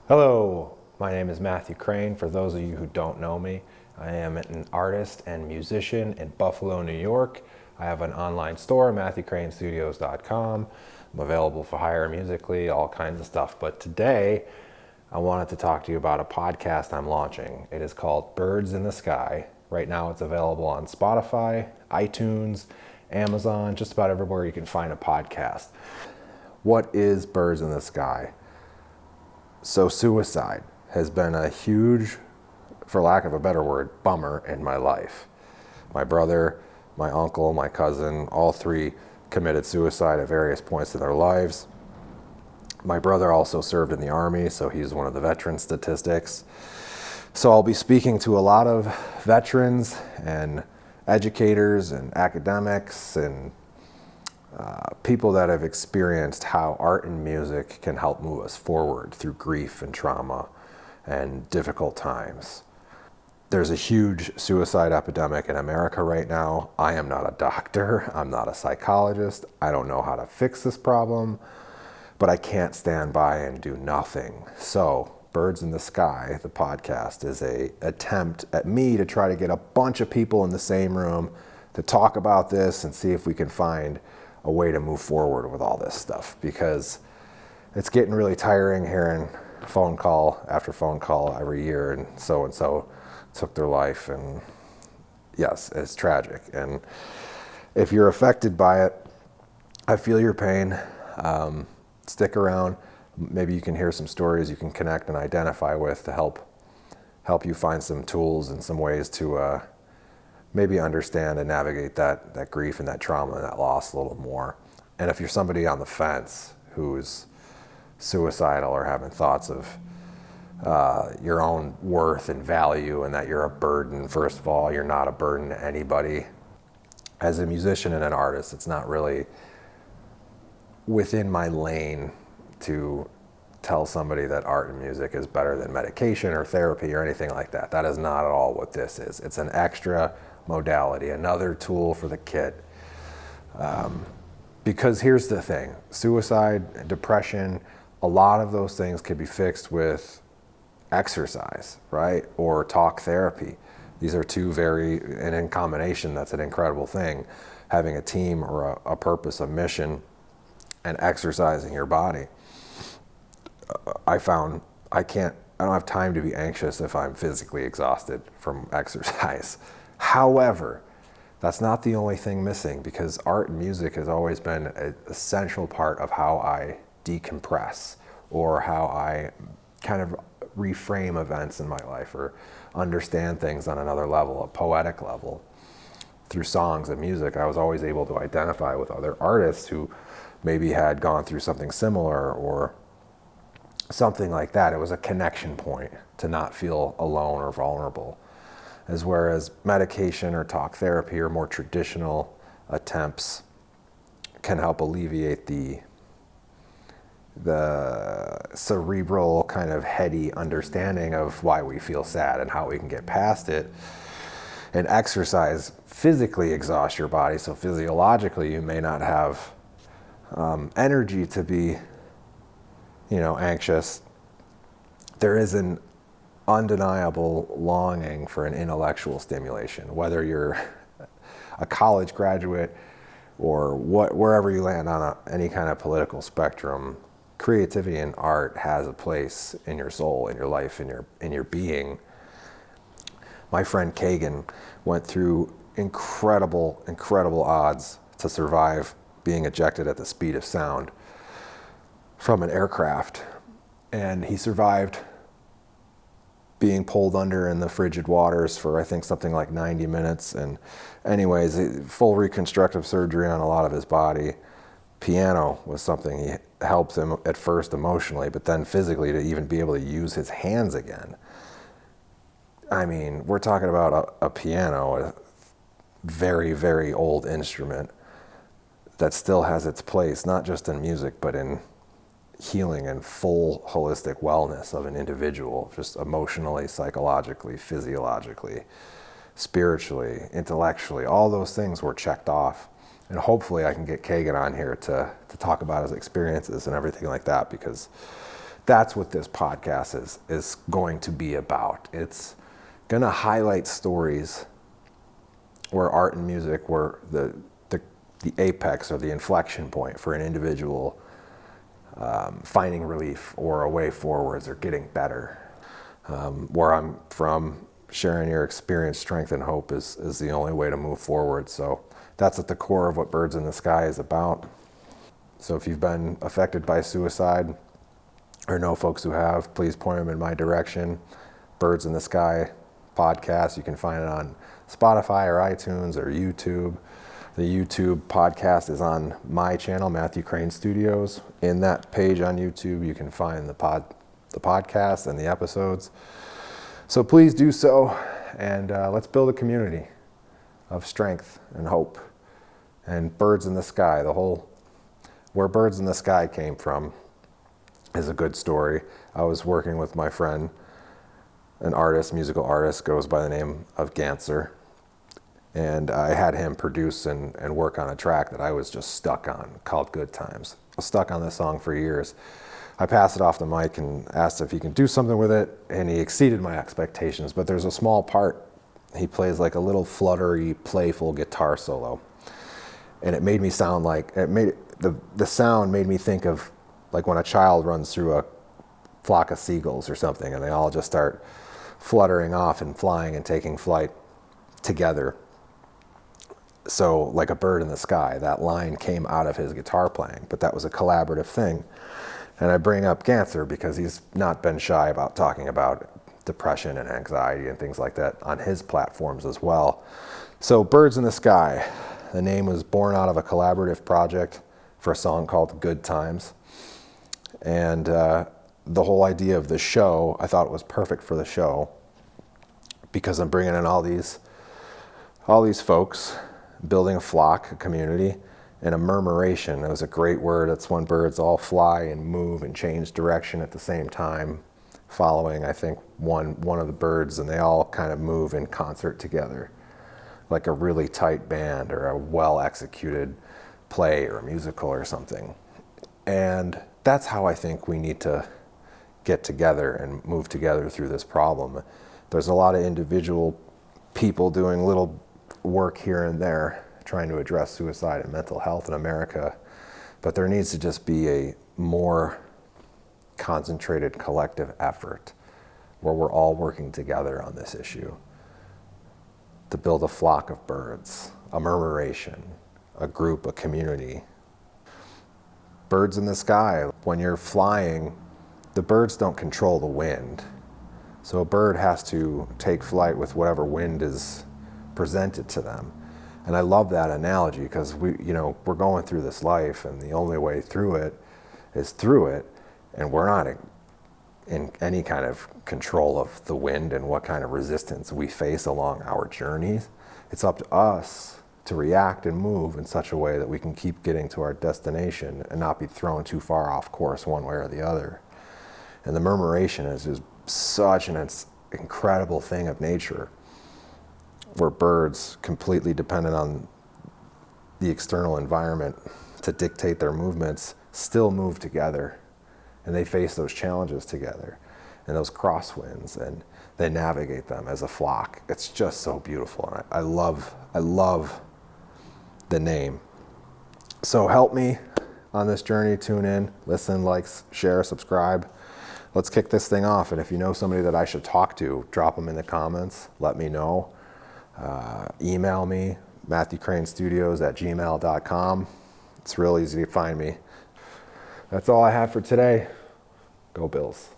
Hello, my name is Matthew Crane. For those of you who don't know me, I am an artist and musician in Buffalo, New York. I have an online store, MatthewCraneStudios.com. I'm available for hire musically, all kinds of stuff. But today, I wanted to talk to you about a podcast I'm launching. It is called Birds in the Sky. Right now, it's available on Spotify, iTunes, Amazon, just about everywhere you can find a podcast. What is Birds in the Sky? So suicide has been a huge, for lack of a better word, bummer in my life. My brother, my uncle, my cousin, all three committed suicide at various points in their lives. My brother also served in the Army, so he's one of the veteran statistics. So I'll be speaking to a lot of veterans and educators and academics and people that have experienced how art and music can help move us forward through grief and trauma and difficult times. There's a huge suicide epidemic in America right now. I am not a doctor. I'm not a psychologist. I don't know how to fix this problem, but I can't stand by and do nothing. So Birds in the Sky, the podcast, is an attempt at me to try to get a bunch of people in the same room to talk about this and see if we can find a way to move forward with all this stuff, because it's getting really tiring hearing phone call after phone call every year and so took their life, and yes, it's tragic. And if you're affected by it, I feel your pain. Stick around. Maybe you can hear some stories you can connect and identify with to help you find some tools and some ways to maybe understand and navigate that grief and that trauma and that loss a little more. And if you're somebody on the fence who's suicidal or having thoughts of your own worth and value and that you're a burden, first of all, you're not a burden to anybody. As a musician and an artist, it's not really within my lane to tell somebody that art and music is better than medication or therapy or anything like that. That is not at all what this is. It's an extra modality, another tool for the kit. Because here's the thing, suicide, depression, a lot of those things can be fixed with exercise, right? Or talk therapy. These are two and in combination, that's an incredible thing. Having a team or a purpose, a mission, and exercising your body. I found I don't have time to be anxious if I'm physically exhausted from exercise. However, that's not the only thing missing, because art and music has always been an essential part of how I decompress or how I kind of reframe events in my life or understand things on another level, a poetic level. Through songs and music, I was always able to identify with other artists who maybe had gone through something similar or something like that. It was a connection point to not feel alone or vulnerable. Whereas medication or talk therapy or more traditional attempts can help alleviate the cerebral kind of heady understanding of why we feel sad and how we can get past it. And exercise physically exhausts your body, so physiologically you may not have energy to be, anxious. There is an undeniable longing for an intellectual stimulation, whether you're a college graduate or wherever you land on any kind of political spectrum. Creativity and art has a place in your soul, in your life, in your being. My friend Kagan went through incredible odds to survive being ejected at the speed of sound from an aircraft, and he survived being pulled under in the frigid waters for I think something like 90 minutes. And anyways, full reconstructive surgery on a lot of his body. Piano was something he helped him at first emotionally, but then physically to even be able to use his hands again. I mean, we're talking about a piano, a very, very old instrument that still has its place, not just in music, but in healing and full holistic wellness of an individual, just emotionally, psychologically, physiologically, spiritually, intellectually. All those things were checked off. And hopefully I can get Kagan on here to talk about his experiences and everything like that, because That's what this podcast is going to be about. It's going to highlight stories where art and music were the apex or the inflection point for an individual finding relief or a way forwards or getting better. Where I'm from, sharing your experience, strength, and hope is the only way to move forward. So that's at the core of what Birds in the Sky is about. So if you've been affected by suicide or know folks who have, please point them in my direction. Birds in the Sky podcast. You can find it on Spotify or iTunes or YouTube. The YouTube podcast is on my channel, Matthew Crane Studios. In that page on YouTube, you can find the podcast and the episodes. So please do so, and let's build a community of strength and hope. And Birds in the Sky, where Birds in the Sky came from is a good story. I was working with my friend, an artist, musical artist, goes by the name of Ganser. And I had him produce and work on a track that I was just stuck on called Good Times. I was stuck on this song for years. I passed it off the mic and asked if he can do something with it, and he exceeded my expectations. But there's a small part. He plays like a little fluttery, playful guitar solo. And it made me sound like, the sound made me think of like when a child runs through a flock of seagulls or something, and they all just start fluttering off and flying and taking flight together. So like a bird in the sky, that line came out of his guitar playing, but that was a collaborative thing. And I bring up Ganser because he's not been shy about talking about depression and anxiety and things like that on his platforms as well. So Birds in the Sky, the name was born out of a collaborative project for a song called Good Times. And the whole idea of the show, I thought it was perfect for the show because I'm bringing in all these folks, building a flock, a community, and a murmuration. It was a great word. That's when birds all fly and move and change direction at the same time, following, I think, one of the birds, and they all kind of move in concert together, like a really tight band or a well-executed play or a musical or something. And that's how I think we need to get together and move together through this problem. There's a lot of individual people doing little work here and there trying to address suicide and mental health in America, but there needs to just be a more concentrated collective effort where we're all working together on this issue to build a flock of birds, a murmuration, a group, a community. Birds in the sky, when you're flying, the birds don't control the wind. So a bird has to take flight with whatever wind is presented to them. And I love that analogy because we're going through this life, and the only way through it is through it, and we're not in any kind of control of the wind and what kind of resistance we face along our journeys. It's up to us to react and move in such a way that we can keep getting to our destination and not be thrown too far off course one way or the other. And the murmuration is just such an incredible thing of nature, where birds, completely dependent on the external environment to dictate their movements, still move together, and they face those challenges together and those crosswinds, and they navigate them as a flock. It's just so beautiful, and I love the name. So help me on this journey. Tune in, listen, like, share, subscribe. Let's kick this thing off. And if you know somebody that I should talk to, drop them in the comments. Let me know. Email me, MatthewCraneStudios@gmail.com. It's real easy to find me. That's all I have for today. Go Bills.